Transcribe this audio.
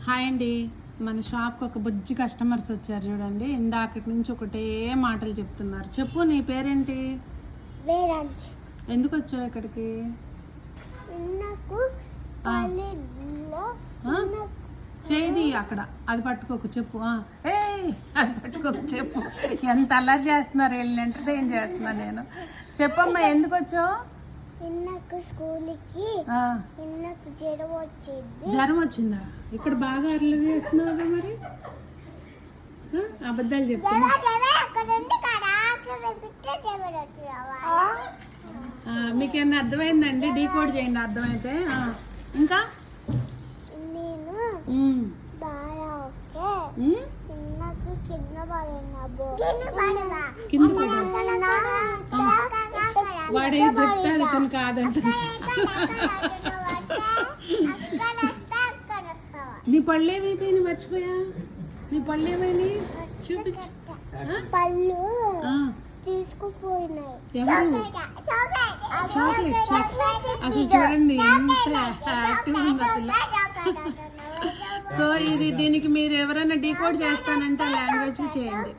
Hi అండి, మన షాప్కి ఒక బుజ్జి కస్టమర్స్ వచ్చారు చూడండి. ఇందాకటి నుంచి ఒకటే మాటలు చెప్తున్నారు. చెప్పు, నీ పేరేంటి? వేరాంజ్. ఎందుకు వచ్చావు ఇక్కడికి? నాకు చేది అక్కడ అది పట్టుకోకు, చెప్పు. ఏ అది పట్టుకోకు, చెప్పు. ఎంత అల్లరి చేస్తున్నారు, వీళ్ళని ఎంటర్టైన్ చేస్తున్నా నేను. చెప్పమ్మా, ఎందుకు వచ్చావు? నాకు స్కూల్కి నాకు జ్వరం వచ్చింది. జ్వరం వచ్చిందా? ఇక్కడ బాగా అల్లరి చేస్తున్నావుగా మరి. అబద్ధాలు చెప్తున్నా. మీకేమన్నా అర్థమైందండి? డీకోడ్ చేయండి అర్థమైతే. ఇంకా నేను నాకు కింద వాడే చెప్తాడు, ఇతను కాదంట. నీ పళ్ళు ఏమైపోయినాయి? మర్చిపోయా. నీ పళ్ళు ఏమైనాయి? చూపించు. పళ్ళు తీసుకుపోయినాయి. ఎవరు? చాక్లెట్. అసలు చూడండి ఎంత యాక్టివ్ ఉందో పిల్ల. సో దీనికి మీరు ఎవరైనా డీకోడ్ చేస్తానంటే లాంగ్వేజ్ చేయండి.